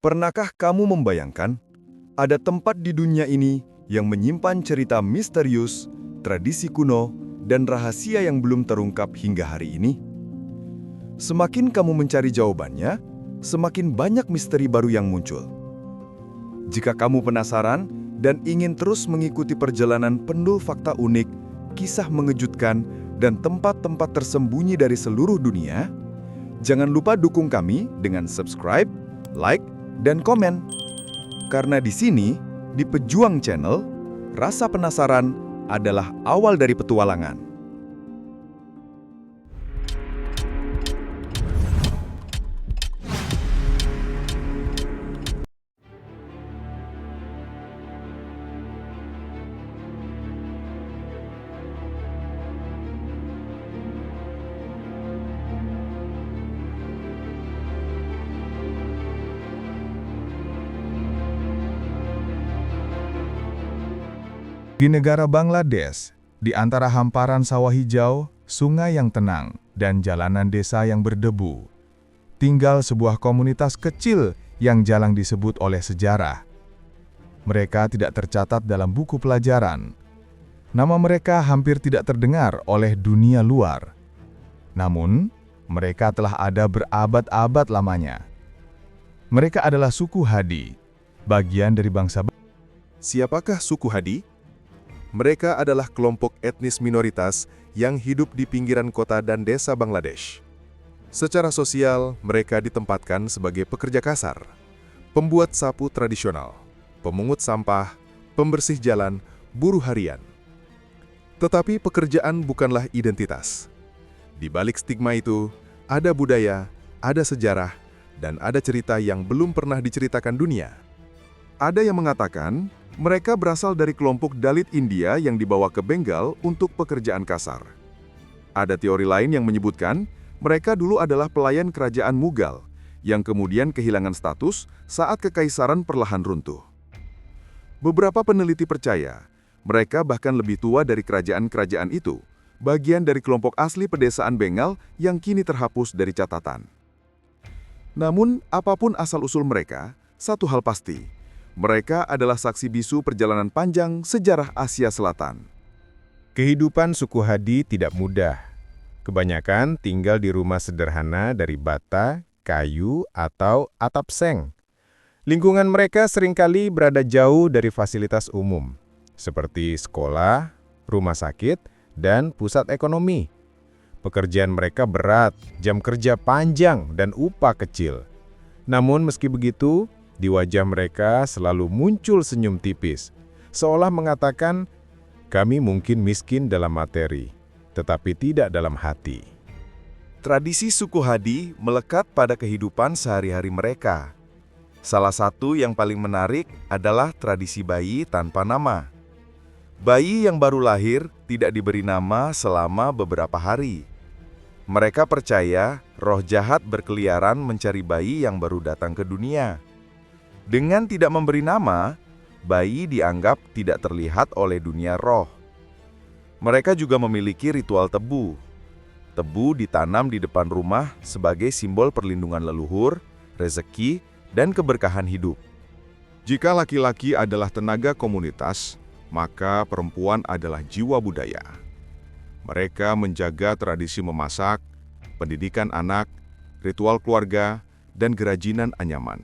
Pernahkah kamu membayangkan ada tempat di dunia ini yang menyimpan cerita misterius, tradisi kuno, dan rahasia yang belum terungkap hingga hari ini? Semakin kamu mencari jawabannya, semakin banyak misteri baru yang muncul. Jika kamu penasaran dan ingin terus mengikuti perjalanan penuh fakta unik, kisah mengejutkan, dan tempat-tempat tersembunyi dari seluruh dunia, jangan lupa dukung kami dengan subscribe, like, dan komen. Karena di sini, di Pejuang Channel, rasa penasaran adalah awal dari petualangan. Di negara Bangladesh, di antara hamparan sawah hijau, sungai yang tenang, dan jalanan desa yang berdebu, tinggal sebuah komunitas kecil yang jarang disebut oleh sejarah. Mereka tidak tercatat dalam buku pelajaran. Nama mereka hampir tidak terdengar oleh dunia luar. Namun, mereka telah ada berabad-abad lamanya. Mereka adalah suku Hadi, bagian dari bangsa. Siapakah suku Hadi? Mereka adalah kelompok etnis minoritas yang hidup di pinggiran kota dan desa Bangladesh. Secara sosial, mereka ditempatkan sebagai pekerja kasar, pembuat sapu tradisional, pemungut sampah, pembersih jalan, buruh harian. Tetapi pekerjaan bukanlah identitas. Di balik stigma itu, ada budaya, ada sejarah, dan ada cerita yang belum pernah diceritakan dunia. Ada yang mengatakan, mereka berasal dari kelompok Dalit India yang dibawa ke Bengal untuk pekerjaan kasar. Ada teori lain yang menyebutkan, mereka dulu adalah pelayan kerajaan Mughal, yang kemudian kehilangan status saat kekaisaran perlahan runtuh. Beberapa peneliti percaya, mereka bahkan lebih tua dari kerajaan-kerajaan itu, bagian dari kelompok asli pedesaan Bengal yang kini terhapus dari catatan. Namun, apapun asal-usul mereka, satu hal pasti, mereka adalah saksi bisu perjalanan panjang sejarah Asia Selatan. Kehidupan suku Hadi tidak mudah. Kebanyakan tinggal di rumah sederhana dari bata, kayu, atau atap seng. Lingkungan mereka seringkali berada jauh dari fasilitas umum, seperti sekolah, rumah sakit, dan pusat ekonomi. Pekerjaan mereka berat, jam kerja panjang, dan upah kecil. Namun meski begitu, di wajah mereka selalu muncul senyum tipis, seolah mengatakan, kami mungkin miskin dalam materi, tetapi tidak dalam hati. Tradisi suku Hadi melekat pada kehidupan sehari-hari mereka. Salah satu yang paling menarik adalah tradisi bayi tanpa nama. Bayi yang baru lahir tidak diberi nama selama beberapa hari. Mereka percaya roh jahat berkeliaran mencari bayi yang baru datang ke dunia. Dengan tidak memberi nama, bayi dianggap tidak terlihat oleh dunia roh. Mereka juga memiliki ritual tebu. Tebu ditanam di depan rumah sebagai simbol perlindungan leluhur, rezeki, dan keberkahan hidup. Jika laki-laki adalah tenaga komunitas, maka perempuan adalah jiwa budaya. Mereka menjaga tradisi memasak, pendidikan anak, ritual keluarga, dan kerajinan anyaman.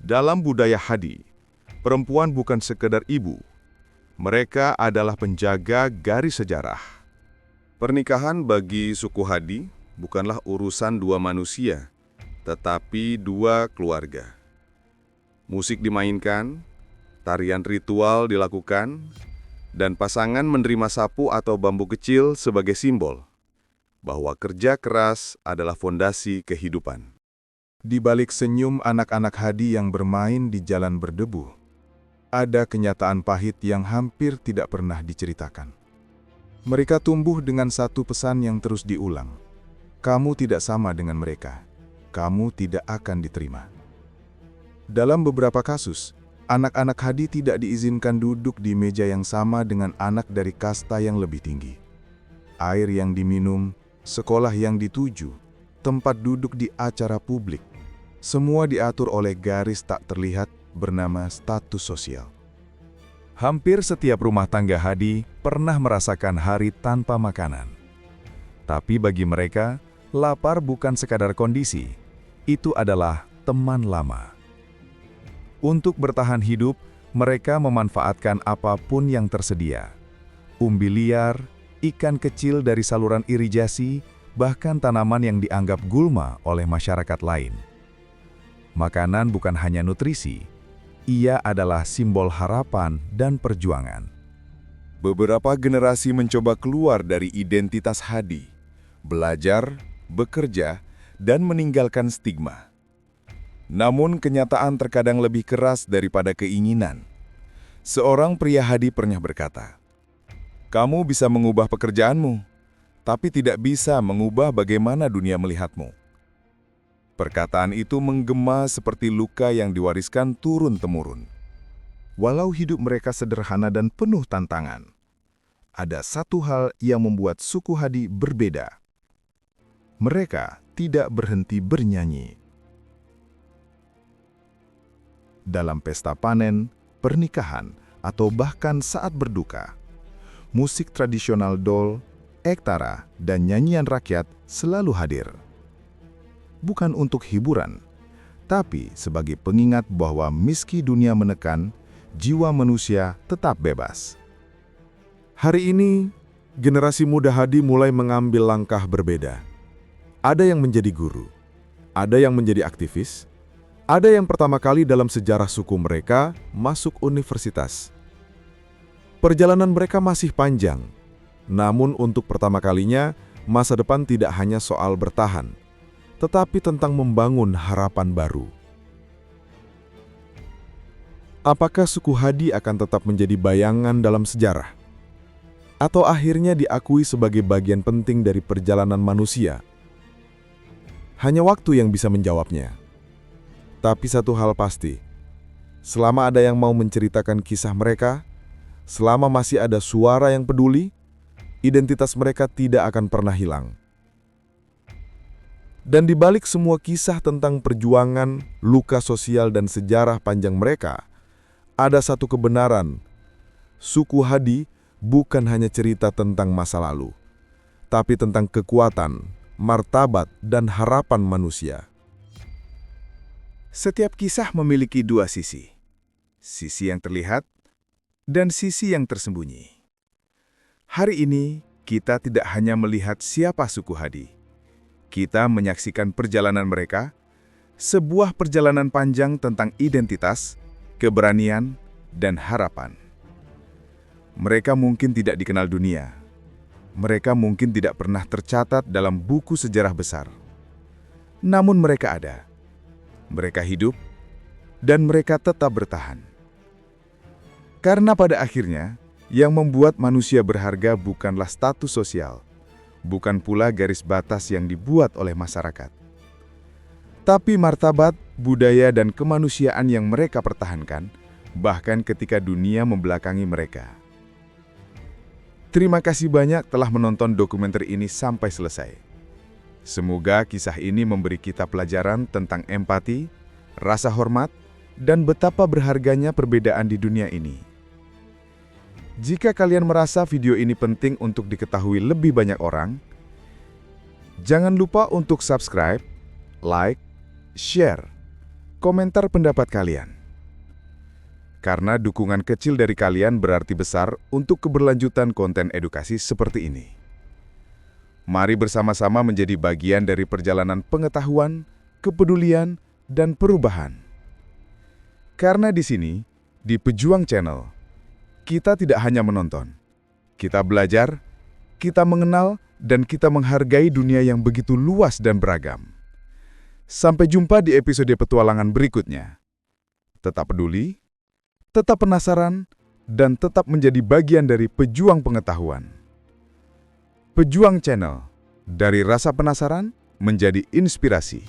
Dalam budaya Hadi, perempuan bukan sekedar ibu. Mereka adalah penjaga garis sejarah. Pernikahan bagi suku Hadi bukanlah urusan dua manusia, tetapi dua keluarga. Musik dimainkan, tarian ritual dilakukan, dan pasangan menerima sapu atau bambu kecil sebagai simbol bahwa kerja keras adalah fondasi kehidupan. Di balik senyum anak-anak Hadi yang bermain di jalan berdebu, ada kenyataan pahit yang hampir tidak pernah diceritakan. Mereka tumbuh dengan satu pesan yang terus diulang. Kamu tidak sama dengan mereka. Kamu tidak akan diterima. Dalam beberapa kasus, anak-anak Hadi tidak diizinkan duduk di meja yang sama dengan anak dari kasta yang lebih tinggi. Air yang diminum, sekolah yang dituju, tempat duduk di acara publik, Semua diatur oleh garis tak terlihat bernama status sosial. Hampir setiap rumah tangga Hadi pernah merasakan hari tanpa makanan. Tapi bagi mereka, lapar bukan sekadar kondisi, itu adalah teman lama. Untuk bertahan hidup, mereka memanfaatkan apapun yang tersedia. Umbi liar, ikan kecil dari saluran irigasi, bahkan tanaman yang dianggap gulma oleh masyarakat lain. Makanan bukan hanya nutrisi, ia adalah simbol harapan dan perjuangan. Beberapa generasi mencoba keluar dari identitas Hadi, belajar, bekerja, dan meninggalkan stigma. Namun kenyataan terkadang lebih keras daripada keinginan. Seorang pria Hadi pernah berkata, "Kamu bisa mengubah pekerjaanmu, tapi tidak bisa mengubah bagaimana dunia melihatmu." Perkataan itu menggema seperti luka yang diwariskan turun-temurun. Walau hidup mereka sederhana dan penuh tantangan, ada satu hal yang membuat suku Hadi berbeda. Mereka tidak berhenti bernyanyi. Dalam pesta panen, pernikahan, atau bahkan saat berduka, musik tradisional dol, ektara, dan nyanyian rakyat selalu hadir. Bukan untuk hiburan, tapi sebagai pengingat bahwa meski dunia menekan, jiwa manusia tetap bebas. Hari ini, generasi muda Hadi mulai mengambil langkah berbeda. Ada yang menjadi guru, ada yang menjadi aktivis, ada yang pertama kali dalam sejarah suku mereka masuk universitas. Perjalanan mereka masih panjang, namun untuk pertama kalinya, masa depan tidak hanya soal bertahan, tetapi tentang membangun harapan baru. Apakah suku Hadi akan tetap menjadi bayangan dalam sejarah? Atau akhirnya diakui sebagai bagian penting dari perjalanan manusia? Hanya waktu yang bisa menjawabnya. Tapi satu hal pasti, selama ada yang mau menceritakan kisah mereka, selama masih ada suara yang peduli, identitas mereka tidak akan pernah hilang. Dan di balik semua kisah tentang perjuangan, luka sosial, dan sejarah panjang mereka, ada satu kebenaran. Suku Hadi bukan hanya cerita tentang masa lalu, tapi tentang kekuatan, martabat, dan harapan manusia. Setiap kisah memiliki dua sisi. Sisi yang terlihat dan sisi yang tersembunyi. Hari ini, kita tidak hanya melihat siapa suku Hadi. Kita menyaksikan perjalanan mereka, sebuah perjalanan panjang tentang identitas, keberanian, dan harapan. Mereka mungkin tidak dikenal dunia. Mereka mungkin tidak pernah tercatat dalam buku sejarah besar. Namun mereka ada. Mereka hidup, dan mereka tetap bertahan. Karena pada akhirnya, yang membuat manusia berharga bukanlah status sosial, bukan pula garis batas yang dibuat oleh masyarakat, tapi martabat, budaya, dan kemanusiaan yang mereka pertahankan, bahkan ketika dunia membelakangi mereka. Terima kasih banyak telah menonton dokumenter ini sampai selesai. Semoga kisah ini memberi kita pelajaran tentang empati, rasa hormat, dan betapa berharganya perbedaan di dunia ini. Jika kalian merasa video ini penting untuk diketahui lebih banyak orang, jangan lupa untuk subscribe, like, share, komentar pendapat kalian. Karena dukungan kecil dari kalian berarti besar untuk keberlanjutan konten edukasi seperti ini. Mari bersama-sama menjadi bagian dari perjalanan pengetahuan, kepedulian, dan perubahan. Karena di sini, di Pejuang Channel, kita tidak hanya menonton. Kita belajar, kita mengenal, dan kita menghargai dunia yang begitu luas dan beragam. Sampai jumpa di episode petualangan berikutnya. Tetap peduli, tetap penasaran, dan tetap menjadi bagian dari pejuang pengetahuan. Pejuang Channel, dari rasa penasaran menjadi inspirasi.